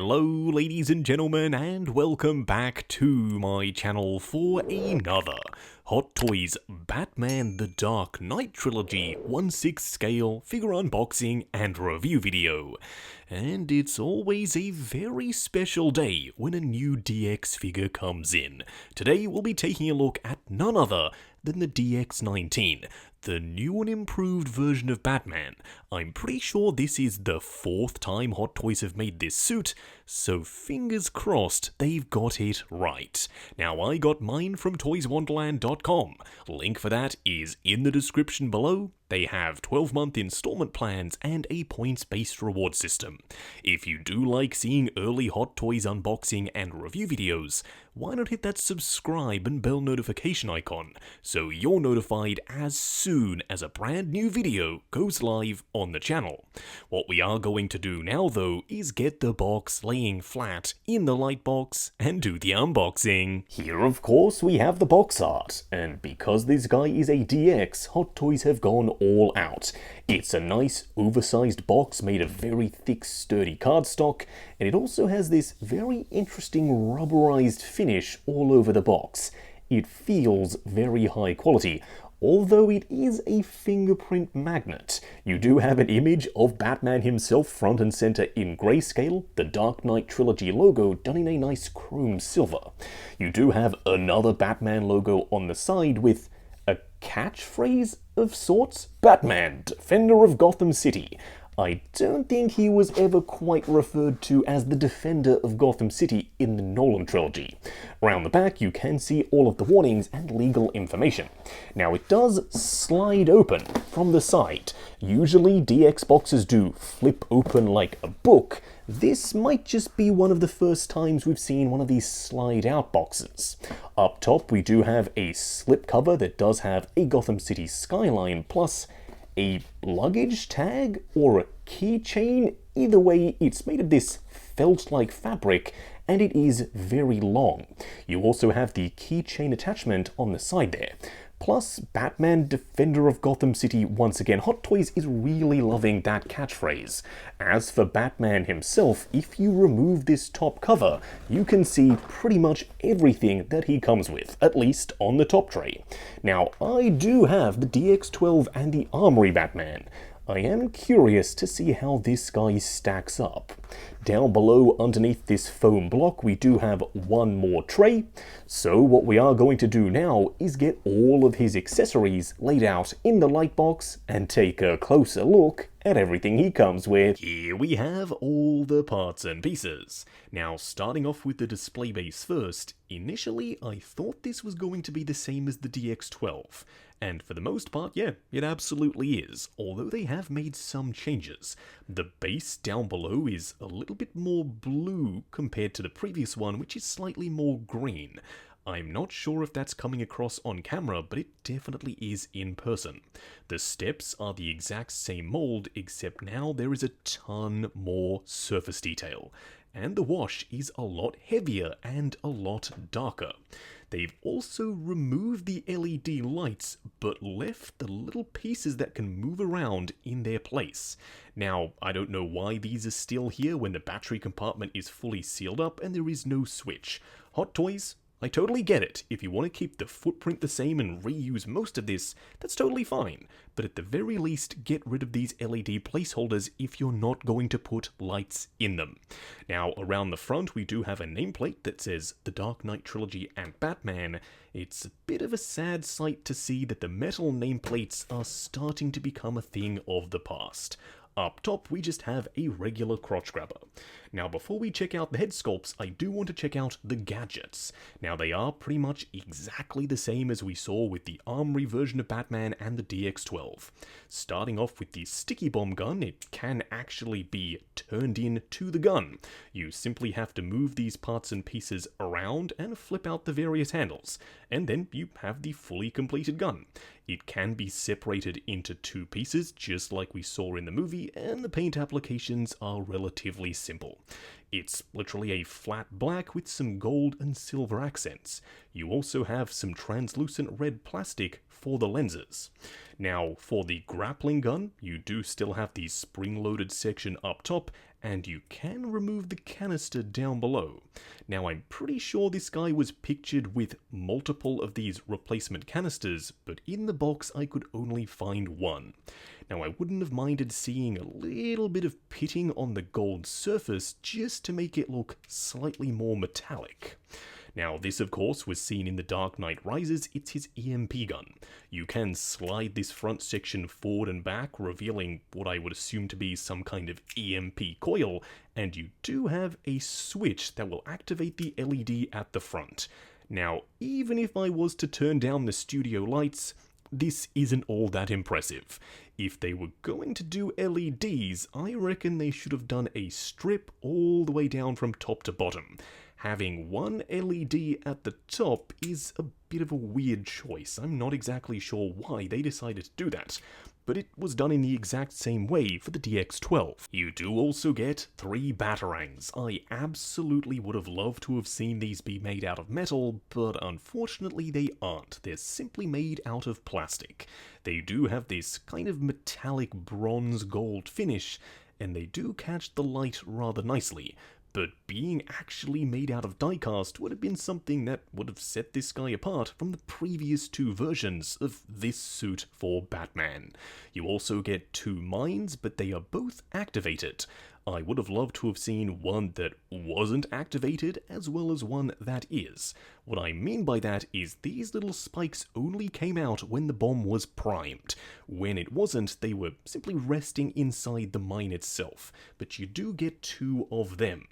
Hello ladies and gentlemen, and welcome back to my channel for another Hot Toys Batman The Dark Knight Trilogy 1/6 scale figure unboxing and review video. And it's always a very special day when a new DX figure comes in. Today we'll be taking a look at none other than the DX19, the new and improved version of Batman. I'm pretty sure this is the 4th time Hot Toys have made this suit, so fingers crossed they've got it right. Now, I got mine from toyswonderland.com. Link for that is in the description below. They have 12-month installment plans and a points-based reward system. If you do like seeing early Hot Toys unboxing and review videos, why not hit that subscribe and bell notification icon so you're notified as soon as a brand new video goes live on the channel. What we are going to do now though is get the box laying flat in the light box and do the unboxing. Here of course we have the box art, and because this guy is a DX, Hot Toys have gone all out. It's a nice oversized box made of very thick sturdy cardstock, and it also has this very interesting rubberized finish all over the box. It feels very high quality, although it is a fingerprint magnet. You do have an image of Batman himself front and center in grayscale, the Dark Knight Trilogy logo done in a nice chrome silver. You do have another Batman logo on the side with a catchphrase of sorts? Batman, Defender of Gotham City. I don't think he was ever quite referred to as the Defender of Gotham City in the Nolan trilogy. Around the back you can see all of the warnings and legal information. Now it does slide open from the side. Usually DX boxes do flip open like a book. This might just be one of the first times we've seen one of these slide out boxes. Up top we do have a slip cover that does have a Gotham City skyline plus a luggage tag or a keychain. Either way, it's made of this felt-like fabric and it is very long. You also have the keychain attachment on the side there. Plus, Batman, Defender of Gotham City. Once again, Hot Toys is really loving that catchphrase. As for Batman himself, if you remove this top cover, you can see pretty much everything that he comes with, at least on the top tray. Now, I do have the DX12 and the Armory Batman. I am curious to see how this guy stacks up. Down below, underneath this foam block, we do have one more tray. So what we are going to do now is get all of his accessories laid out in the light box and take a closer look at everything he comes with. Here we have all the parts and pieces. Now, starting off with the display base first, initially I thought this was going to be the same as the DX12. And for the most part, yeah, it absolutely is, although they have made some changes. The base down below is a little bit more blue compared to the previous one, which is slightly more green. I'm not sure if that's coming across on camera, but it definitely is in person. The steps are the exact same mold, except now there is a ton more surface detail. And the wash is a lot heavier and a lot darker. They've also removed the LED lights, but left the little pieces that can move around in their place. Now, I don't know why these are still here when the battery compartment is fully sealed up and there is no switch. Hot Toys, I totally get it. If you want to keep the footprint the same and reuse most of this, that's totally fine. But at the very least, get rid of these LED placeholders if you're not going to put lights in them. Now, around the front, we do have a nameplate that says The Dark Knight Trilogy and Batman. It's a bit of a sad sight to see that the metal nameplates are starting to become a thing of the past. Up top, we just have a regular crotch grabber. Now, before we check out the head sculpts, I do want to check out the gadgets. Now, they are pretty much exactly the same as we saw with the Armory version of Batman and the DX12. Starting off with the sticky bomb gun, it can actually be turned in to the gun. You simply have to move these parts and pieces around and flip out the various handles, and then you have the fully completed gun. It can be separated into 2 pieces, just like we saw in the movie, and the paint applications are relatively simple. It's literally a flat black with some gold and silver accents. You also have some translucent red plastic for the lenses. Now, for the grappling gun, you do still have the spring-loaded section up top, and you can remove the canister down below. Now, I'm pretty sure this guy was pictured with multiple of these replacement canisters, but in the box I could only find one. Now, I wouldn't have minded seeing a little bit of pitting on the gold surface just to make it look slightly more metallic. Now, this of course was seen in The Dark Knight Rises. It's his EMP gun. You can slide this front section forward and back, revealing what I would assume to be some kind of EMP coil, and you do have a switch that will activate the LED at the front. Now, even if I was to turn down the studio lights, this isn't all that impressive. If they were going to do LEDs, I reckon they should have done a strip all the way down from top to bottom. Having one LED at the top is a bit of a weird choice. I'm not exactly sure why they decided to do that, but it was done in the exact same way for the DX12. You do also get 3 batarangs. I absolutely would have loved to have seen these be made out of metal, but unfortunately they aren't. They're simply made out of plastic. They do have this kind of metallic bronze gold finish, and they do catch the light rather nicely. But being actually made out of diecast would have been something that would have set this guy apart from the previous 2 versions of this suit for Batman. You also get 2 mines, but they are both activated. I would have loved to have seen one that wasn't activated as well as one that is. What I mean by that is these little spikes only came out when the bomb was primed. When it wasn't, they were simply resting inside the mine itself, but you do get 2 of them.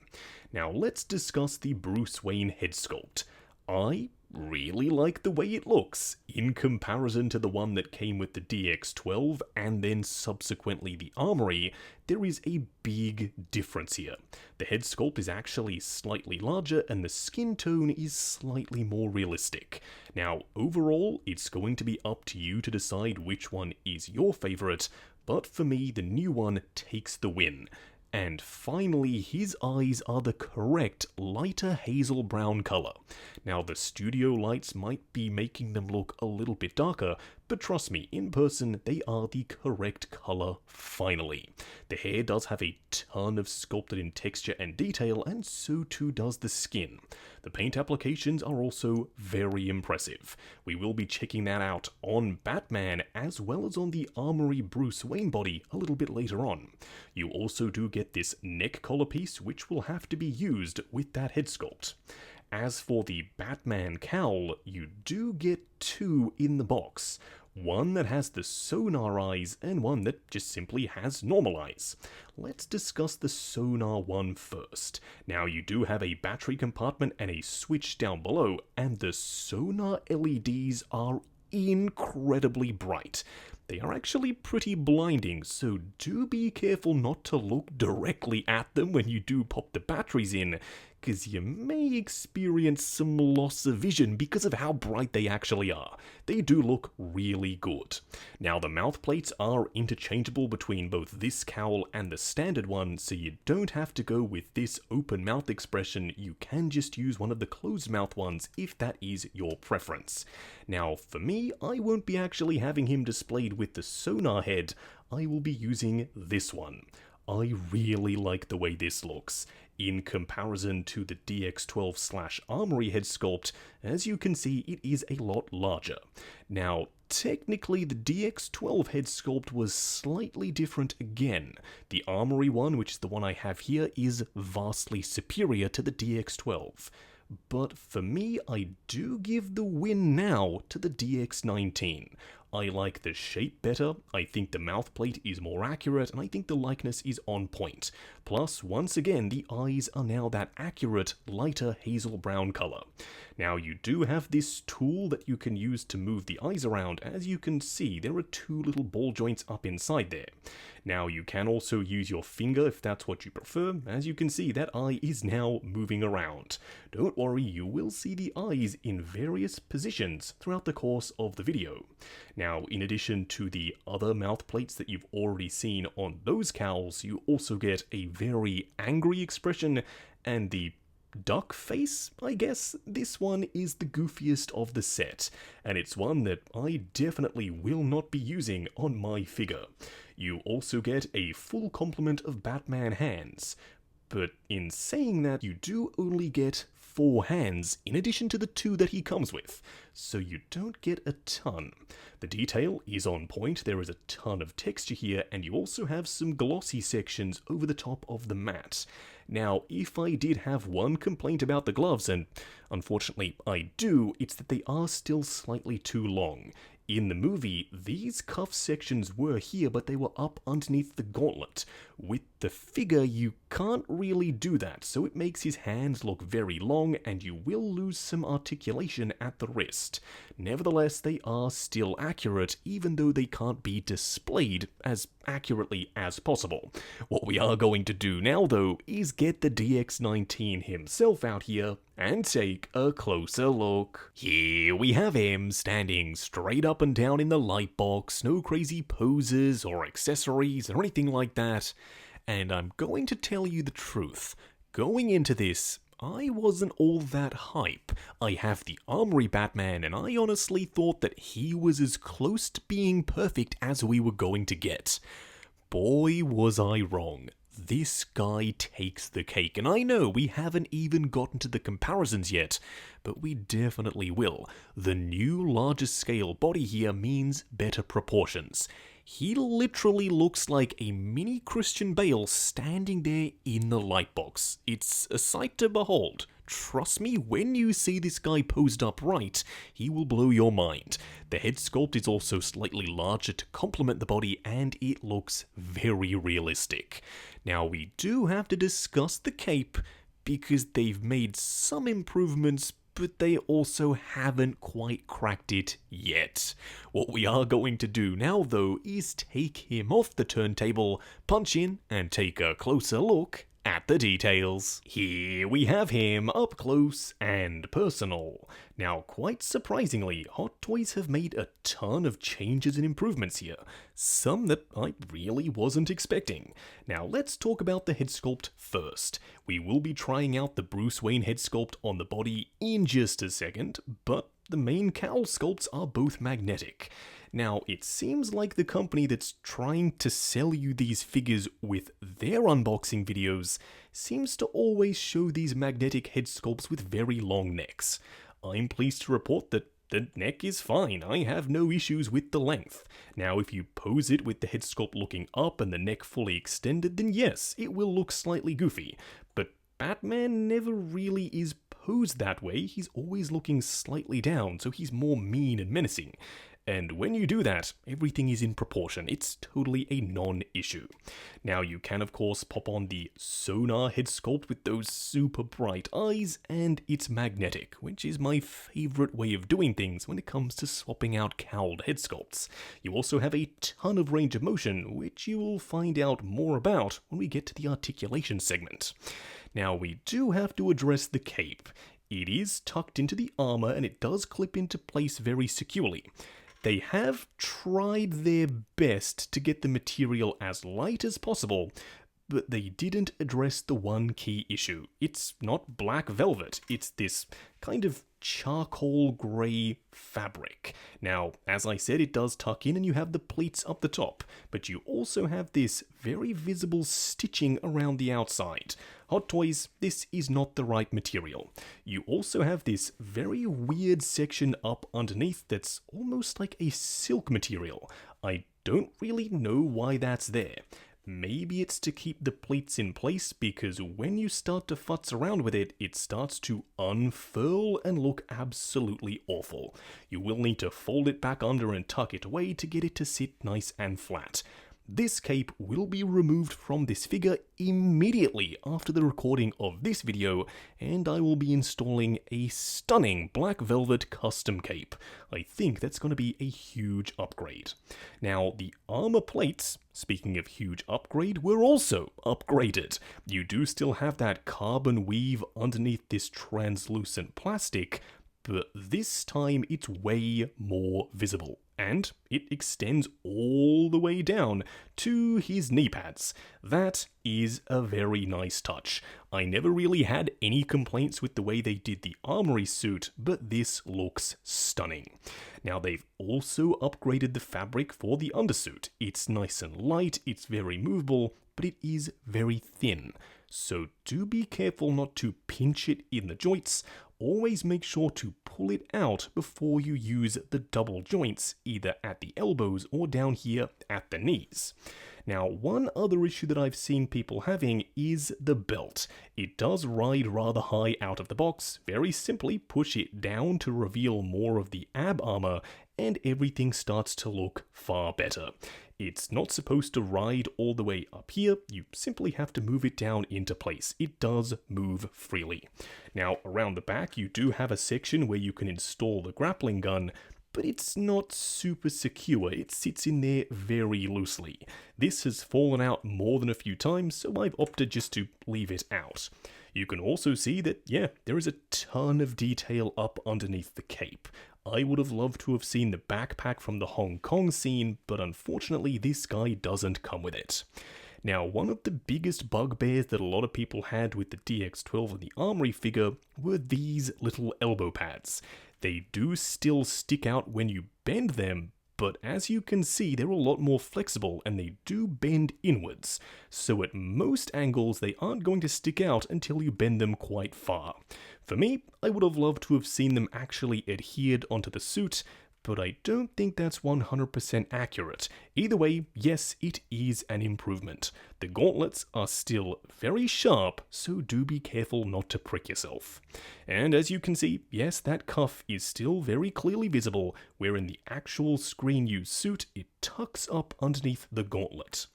Now let's discuss the Bruce Wayne head sculpt. I really like the way it looks, in comparison to the one that came with the DX12 and then subsequently the Armory. There is a big difference here. The head sculpt is actually slightly larger and the skin tone is slightly more realistic. Now, overall, it's going to be up to you to decide which one is your favourite, but for me, the new one takes the win. And finally, his eyes are the correct lighter hazel brown colour. Now, the studio lights might be making them look a little bit darker, but trust me, in person, they are the correct colour finally. The hair does have a ton of sculpted in texture and detail, and so too does the skin. The paint applications are also very impressive. We will be checking that out on Batman as well as on the Armory Bruce Wayne body a little bit later on. You also do get this neck collar piece, which will have to be used with that head sculpt. As for the Batman cowl, you do get 2 in the box. One that has the sonar eyes and one that just simply has normal eyes. Let's discuss the sonar one first. Now, you do have a battery compartment and a switch down below, and the sonar LEDs are incredibly bright. They are actually pretty blinding, so do be careful not to look directly at them when you do pop the batteries in, because you may experience some loss of vision because of how bright they actually are. They do look really good. Now, the mouth plates are interchangeable between both this cowl and the standard one, so you don't have to go with this open mouth expression. You can just use one of the closed mouth ones if that is your preference. Now, for me, I won't be actually having him displayed with the sonar head. I will be using this one. I really like the way this looks. In comparison to the DX12/Armory head sculpt, as you can see, it is a lot larger. Now, technically, the DX12 head sculpt was slightly different again. The Armory one, which is the one I have here, is vastly superior to the DX12. But for me, I do give the win now to the DX19. I like the shape better, I think the mouth plate is more accurate, and I think the likeness is on point. Plus, once again, the eyes are now that accurate, lighter hazel brown colour. Now, you do have this tool that you can use to move the eyes around. As you can see, there are 2 little ball joints up inside there. Now, you can also use your finger if that's what you prefer. As you can see, that eye is now moving around. Don't worry, you will see the eyes in various positions throughout the course of the video. Now, in addition to the other mouth plates that you've already seen on those cowls, you also get a very angry expression and the duck face, I guess. This one is the goofiest of the set, and it's one that I definitely will not be using on my figure. You also get a full complement of Batman hands, but in saying that, you do only get 4 hands in addition to the 2 that he comes with, so you don't get a ton. The detail is on point, there is a ton of texture here, and you also have some glossy sections over the top of the mat. Now, if I did have one complaint about the gloves, and unfortunately I do, it's that they are still slightly too long. In the movie, these cuff sections were here, but they were up underneath the gauntlet. With the figure, you can't really do that, so it makes his hands look very long, and you will lose some articulation at the wrist. Nevertheless, they are still accurate, even though they can't be displayed as accurately as possible. What we are going to do now, though, is get the DX19 himself out here and take a closer look. Here we have him, standing straight up and down in the light box, no crazy poses or accessories or anything like that. And I'm going to tell you the truth. Going into this, I wasn't all that hype. I have the Armory Batman, and I honestly thought that he was as close to being perfect as we were going to get. Boy, was I wrong. This guy takes the cake, and I know we haven't even gotten to the comparisons yet, but we definitely will. The new larger scale body here means better proportions. He literally looks like a mini Christian Bale standing there in the lightbox. It's a sight to behold. Trust me, when you see this guy posed upright, he will blow your mind. The head sculpt is also slightly larger to complement the body, and it looks very realistic. Now, we do have to discuss the cape, because they've made some improvements, but they also haven't quite cracked it yet. What we are going to do now, though, is take him off the turntable, punch in, and take a closer look at the details. Here we have him up close and personal. Now, quite surprisingly, Hot Toys have made a ton of changes and improvements here, some that I really wasn't expecting. Now, let's talk about the head sculpt first. We will be trying out the Bruce Wayne head sculpt on the body in just a second, but the main cowl sculpts are both magnetic. Now, it seems like the company that's trying to sell you these figures with their unboxing videos seems to always show these magnetic head sculpts with very long necks. I'm pleased to report that the neck is fine. I have no issues with the length. Now, if you pose it with the head sculpt looking up and the neck fully extended, then yes, it will look slightly goofy. But Batman never really is posed that way. He's always looking slightly down, so he's more mean and menacing. And when you do that, everything is in proportion. It's totally a non-issue. Now, you can of course pop on the sonar head sculpt with those super bright eyes, and it's magnetic, which is my favorite way of doing things when it comes to swapping out cowled head sculpts. You also have a ton of range of motion, which you will find out more about when we get to the articulation segment. Now, we do have to address the cape. It is tucked into the armor, and it does clip into place very securely. They have tried their best to get the material as light as possible, but they didn't address the one key issue. It's not black velvet, it's this kind of charcoal grey fabric. Now, as I said, it does tuck in and you have the pleats up the top, but you also have this very visible stitching around the outside. Hot Toys, this is not the right material. You also have this very weird section up underneath that's almost like a silk material. I don't really know why that's there. Maybe it's to keep the pleats in place, because when you start to futz around with it, it starts to unfurl and look absolutely awful. You will need to fold it back under and tuck it away to get it to sit nice and flat. This cape will be removed from this figure immediately after the recording of this video, and I will be installing a stunning black velvet custom cape. I think that's going to be a huge upgrade. Now, the armor plates, speaking of huge upgrade, were also upgraded. You do still have that carbon weave underneath this translucent plastic, but this time it's way more visible. And it extends all the way down to his knee pads. That is a very nice touch. I never really had any complaints with the way they did the armory suit, but this looks stunning. Now they've also upgraded the fabric for the undersuit. It's nice and light, it's very movable, but it is very thin. So do be careful not to pinch it in the joints. Always make sure to pull it out before you use the double joints, either at the elbows or down here at the knees. Now, one other issue that I've seen people having is the belt. It does ride rather high out of the box. Very simply push it down to reveal more of the ab armor, and everything starts to look far better. It's not supposed to ride all the way up here, you simply have to move it down into place. It does move freely. Now, around the back, you do have a section where you can install the grappling gun, but it's not super secure. It sits in there very loosely. This has fallen out more than a few times, so I've opted just to leave it out. You can also see that, yeah, there is a ton of detail up underneath the cape. I would have loved to have seen the backpack from the Hong Kong scene, but unfortunately this guy doesn't come with it. Now, one of the biggest bugbears that a lot of people had with the DX12 and the Armory figure were these little elbow pads. They do still stick out when you bend them, but as you can see, they're a lot more flexible and they do bend inwards. So at most angles, they aren't going to stick out until you bend them quite far. For me, I would have loved to have seen them actually adhered onto the suit, but I don't think that's 100% accurate. Either way, yes, it is an improvement. The gauntlets are still very sharp, so do be careful not to prick yourself. And as you can see, yes, that cuff is still very clearly visible, where in the actual screen-used suit, it tucks up underneath the gauntlet.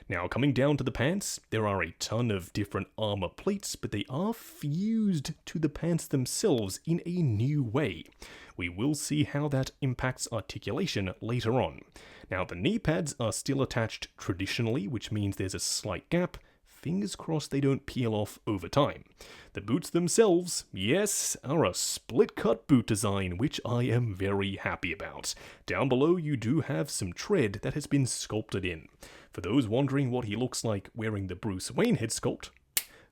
Now, coming down to the pants, there are a ton of different armor plates, but they are fused to the pants themselves in a new way. We will see how that impacts articulation later on. Now, the knee pads are still attached traditionally, which means there's a slight gap. Fingers crossed they don't peel off over time. The boots themselves, yes, are a split-cut boot design, which I am very happy about. Down below you do have some tread that has been sculpted in. For those wondering what he looks like wearing the Bruce Wayne head sculpt,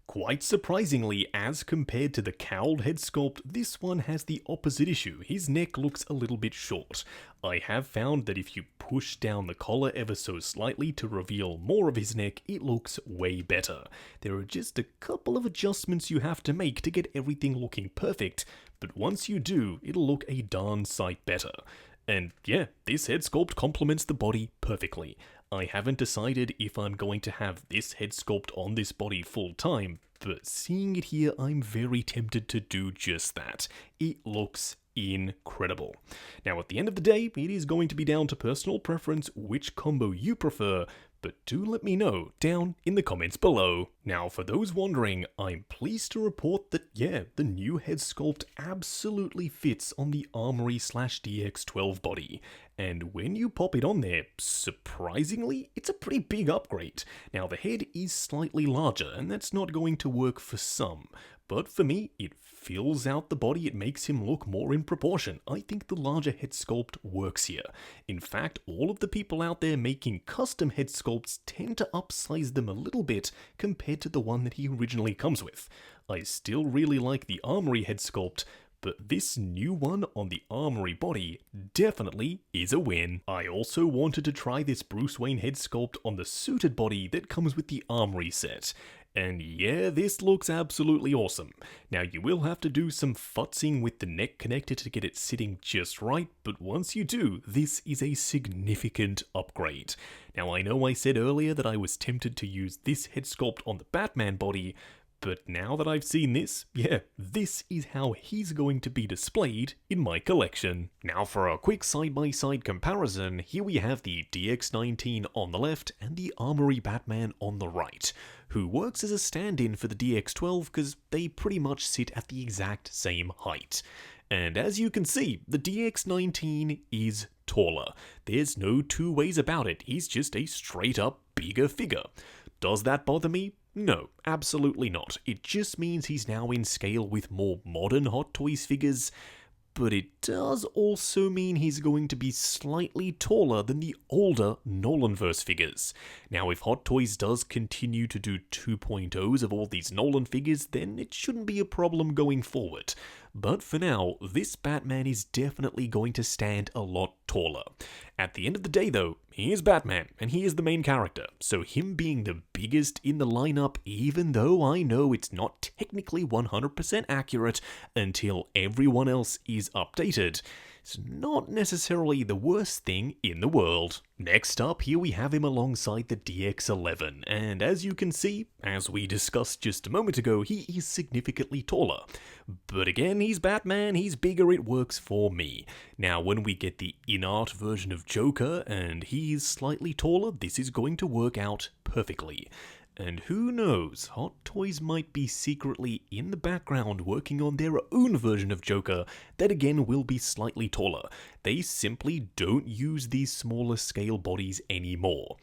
quite surprisingly, as compared to the cowled head sculpt, this one has the opposite issue. His neck looks a little bit short. I have found that if you push down the collar ever so slightly to reveal more of his neck, it looks way better. There are just a couple of adjustments you have to make to get everything looking perfect, but once you do, it'll look a darn sight better. And yeah, this head sculpt complements the body perfectly. I haven't decided if I'm going to have this head sculpt on this body full time, but seeing it here, I'm very tempted to do just that. It looks incredible. Now, at the end of the day, it is going to be down to personal preference which combo you prefer, but do let me know down in the comments below. Now, for those wondering, I'm pleased to report that, yeah, the new head sculpt absolutely fits on the Armory/DX12 body. And when you pop it on there, surprisingly, it's a pretty big upgrade. Now, the head is slightly larger, and that's not going to work for some. But for me, it fills out the body, it makes him look more in proportion. I think the larger head sculpt works here. In fact, all of the people out there making custom head sculpts tend to upsize them a little bit compared to the one that he originally comes with. I still really like the Armory head sculpt, but this new one on the Armory body definitely is a win. I also wanted to try this Bruce Wayne head sculpt on the suited body that comes with the Armory set. And yeah, this looks absolutely awesome. Now, you will have to do some futzing with the neck connector to get it sitting just right, but once you do, this is a significant upgrade. Now, I know I said earlier that I was tempted to use this head sculpt on the Batman body, but now that I've seen this, yeah, this is how he's going to be displayed in my collection. Now for a quick side-by-side comparison, here we have the DX19 on the left and the Armory Batman on the right, who works as a stand-in for the DX12 because they pretty much sit at the exact same height. And as you can see, the DX19 is taller. There's no two ways about it, he's just a straight-up bigger figure. Does that bother me? No, absolutely not. It just means he's now in scale with more modern Hot Toys figures, but it does also mean he's going to be slightly taller than the older Nolanverse figures. Now, if Hot Toys does continue to do 2.0s of all these Nolan figures, then it shouldn't be a problem going forward. But for now, this Batman is definitely going to stand a lot taller. At the end of the day though, he is Batman, and he is the main character, so him being the biggest in the lineup, even though I know it's not technically 100% accurate until everyone else is updated, it's not necessarily the worst thing in the world. Next up, here we have him alongside the DX11, and as you can see, as we discussed just a moment ago, he is significantly taller. But again, he's Batman, he's bigger, it works for me. Now, when we get the in-art version of Joker, and he's slightly taller, this is going to work out perfectly. And who knows, Hot Toys might be secretly in the background working on their own version of Joker that again will be slightly taller. They simply don't use these smaller scale bodies anymore.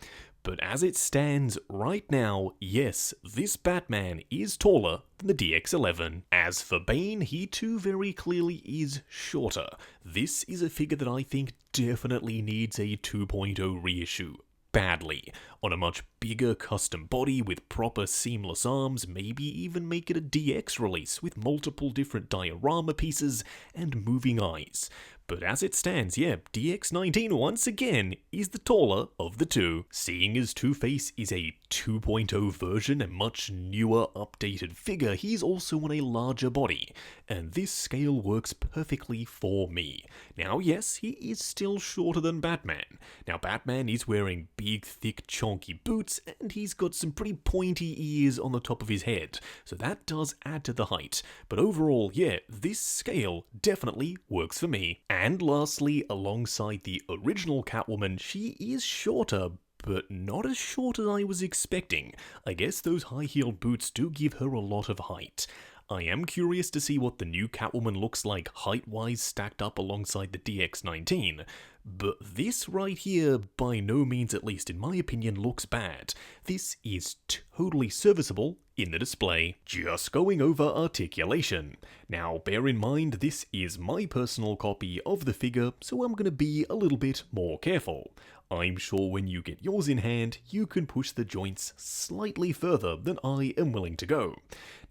But as it stands right now, yes, this Batman is taller than the DX11. As for Bane, he too very clearly is shorter. This is a figure that I think definitely needs a 2.0 reissue. Badly, on a much bigger custom body with proper seamless arms, maybe even make it a DX release with multiple different diorama pieces and moving eyes. But as it stands, yeah, DX19 once again is the taller of the two. Seeing as Two-Face is a 2.0 version, a much newer, updated figure, he's also on a larger body, and this scale works perfectly for me. Now yes, he is still shorter than Batman. Now Batman is wearing big, thick, chonky boots, and he's got some pretty pointy ears on the top of his head, so that does add to the height. But overall, yeah, this scale definitely works for me. And lastly, alongside the original Catwoman, she is shorter, but not as short as I was expecting. I guess those high-heeled boots do give her a lot of height. I am curious to see what the new Catwoman looks like height-wise stacked up alongside the DX19, but this right here, by no means at least in my opinion, looks bad. This is totally serviceable in the display. Just going over articulation. Now bear in mind this is my personal copy of the figure, so I'm gonna be a little bit more careful. I'm sure when you get yours in hand, you can push the joints slightly further than I am willing to go.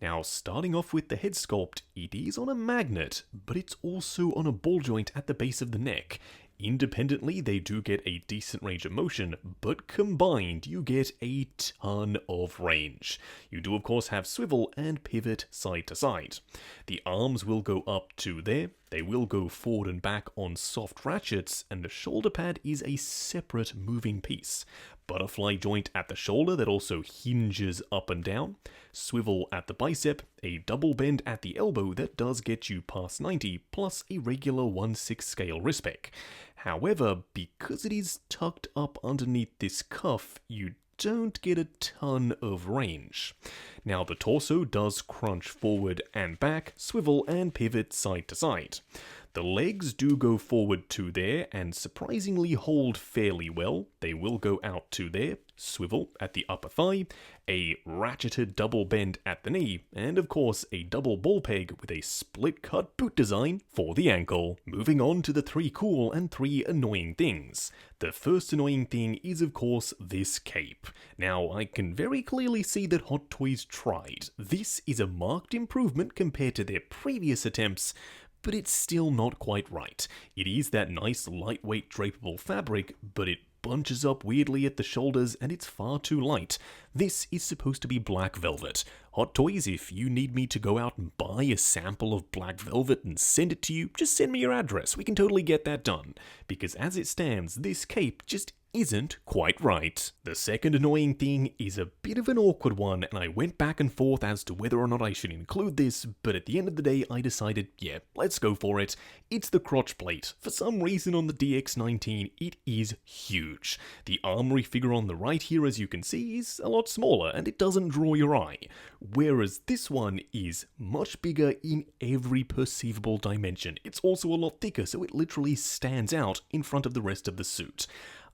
Now, starting off with the head sculpt, it is on a magnet, but it's also on a ball joint at the base of the neck. Independently, they do get a decent range of motion, but combined, you get a ton of range. You do, of course, have swivel and pivot side to side. The arms will go up to there, they will go forward and back on soft ratchets, and the shoulder pad is a separate moving piece. Butterfly joint at the shoulder that also hinges up and down, swivel at the bicep, a double bend at the elbow that does get you past 90, plus a regular 1/6 scale wrist pec. However, because it is tucked up underneath this cuff, you don't get a ton of range. Now the torso does crunch forward and back, swivel and pivot side to side. The legs do go forward to there and surprisingly hold fairly well. They will go out to there, swivel at the upper thigh, a ratcheted double bend at the knee, and of course a double ball peg with a split cut boot design for the ankle. Moving on to the 3 cool and 3 annoying things. The first annoying thing is of course this cape. Now I can very clearly see that Hot Toys tried. This is a marked improvement compared to their previous attempts, but it's still not quite right. It is that nice lightweight drapable fabric, but it bunches up weirdly at the shoulders and it's far too light. This is supposed to be black velvet. Hot Toys, if you need me to go out and buy a sample of black velvet and send it to you, just send me your address. We can totally get that done. Because as it stands, this cape just isn't quite right. The second annoying thing is a bit of an awkward one, and I went back and forth as to whether or not I should include this, but at the end of the day I decided, yeah, let's go for it. It's the crotch plate. For some reason on the DX19 it is huge. The armory figure on the right here, as you can see, is a lot smaller and it doesn't draw your eye, whereas this one is much bigger in every perceivable dimension. It's also a lot thicker, so it literally stands out in front of the rest of the suit.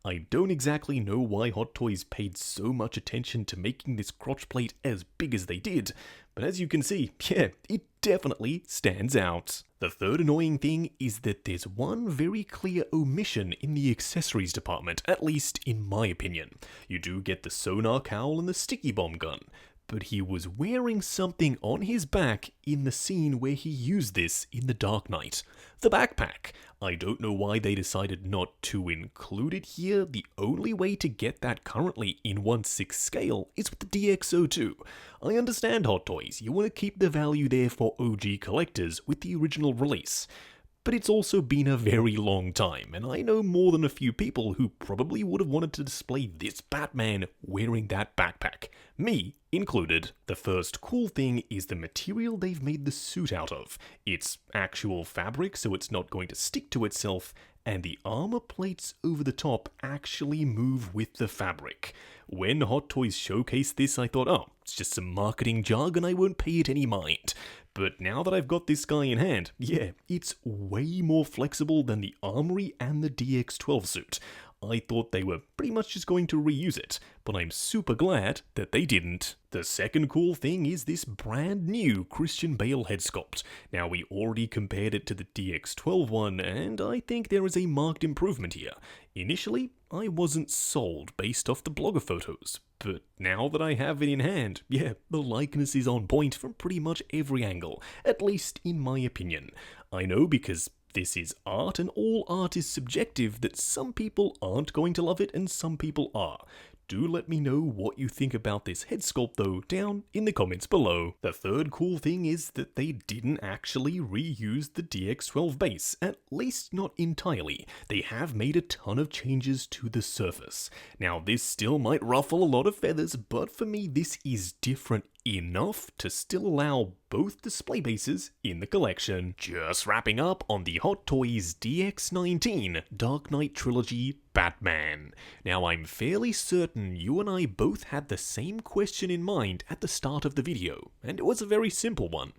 I don't exactly know why Hot Toys paid so much attention to making this crotch plate as big as they did, but as you can see, yeah, it definitely stands out. The third annoying thing is that there's one very clear omission in the accessories department, at least in my opinion. You do get the sonar cowl and the sticky bomb gun, but he was wearing something on his back in the scene where he used this in The Dark Knight. The backpack. I don't know why they decided not to include it here. The only way to get that currently in 1/6 scale is with the DX02. I understand, Hot Toys, you want to keep the value there for OG collectors with the original release. But it's also been a very long time, and I know more than a few people who probably would have wanted to display this Batman wearing that backpack. Me included. The first cool thing is the material they've made the suit out of. It's actual fabric, so it's not going to stick to itself, and the armor plates over the top actually move with the fabric. When Hot Toys showcased this, I thought, oh, it's just some marketing jargon, I won't pay it any mind. But now that I've got this guy in hand, yeah, it's way more flexible than the Armory and the DX12 suit. I thought they were pretty much just going to reuse it, but I'm super glad that they didn't. The second cool thing is this brand new Christian Bale head sculpt. Now, we already compared it to the DX12 one, and I think there is a marked improvement here. Initially, I wasn't sold based off the blogger photos, but now that I have it in hand, yeah, the likeness is on point from pretty much every angle, at least in my opinion. I know because this is art, and all art is subjective, that some people aren't going to love it and some people are. Do let me know what you think about this head sculpt though down in the comments below. The third cool thing is that they didn't actually reuse the DX12 base, at least not entirely. They have made a ton of changes to the surface. Now, this still might ruffle a lot of feathers, but for me this is different enough to still allow both display bases in the collection. Just wrapping up on the Hot Toys DX19 Dark Knight Trilogy Batman. Now, I'm fairly certain you and I both had the same question in mind at the start of the video, and it was a very simple one.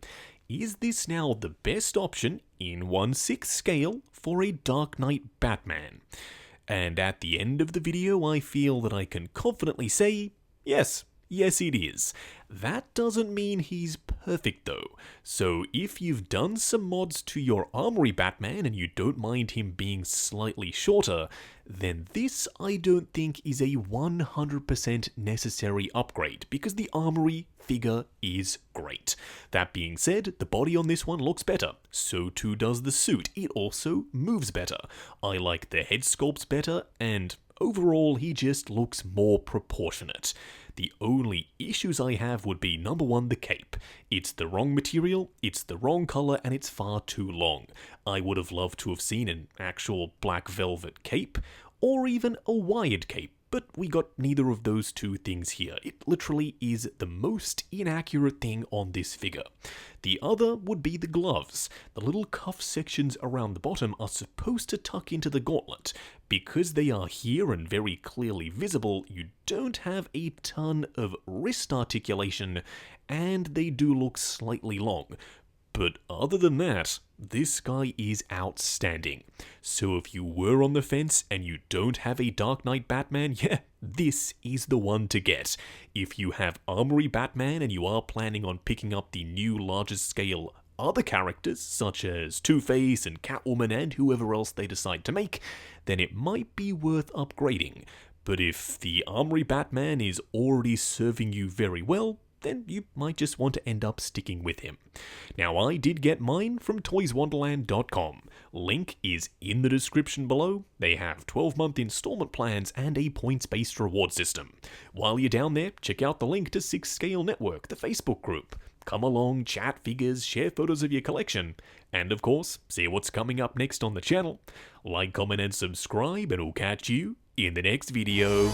Is this now the best option in 1/6 scale for a Dark Knight Batman? And at the end of the video, I feel that I can confidently say, yes. Yes, it is. That doesn't mean he's perfect though. So if you've done some mods to your Armory Batman and you don't mind him being slightly shorter, then this I don't think is a 100% necessary upgrade, because the Armory figure is great. That being said, the body on this one looks better. So too does the suit. It also moves better. I like the head sculpts better, and overall he just looks more proportionate. The only issues I have would be, number one, the cape. It's the wrong material, it's the wrong color, and it's far too long. I would have loved to have seen an actual black velvet cape, or even a wired cape, but we got neither of those two things here. It literally is the most inaccurate thing on this figure. The other would be the gloves. The little cuff sections around the bottom are supposed to tuck into the gauntlet. Because they are here and very clearly visible, you don't have a ton of wrist articulation, and they do look slightly long. But other than that, this guy is outstanding. So if you were on the fence and you don't have a Dark Knight Batman, yeah, this is the one to get. If you have Armory Batman and you are planning on picking up the new larger scale other characters, such as Two-Face and Catwoman and whoever else they decide to make, then it might be worth upgrading. But if the Armory Batman is already serving you very well, then you might just want to end up sticking with him. Now, I did get mine from toyswonderland.com. Link is in the description below. They have 12-month installment plans and a points-based reward system. While you're down there, check out the link to 6 Scale Network, the Facebook group. Come along, chat figures, share photos of your collection, and of course, see what's coming up next on the channel. Like, comment, and subscribe, and we'll catch you in the next video.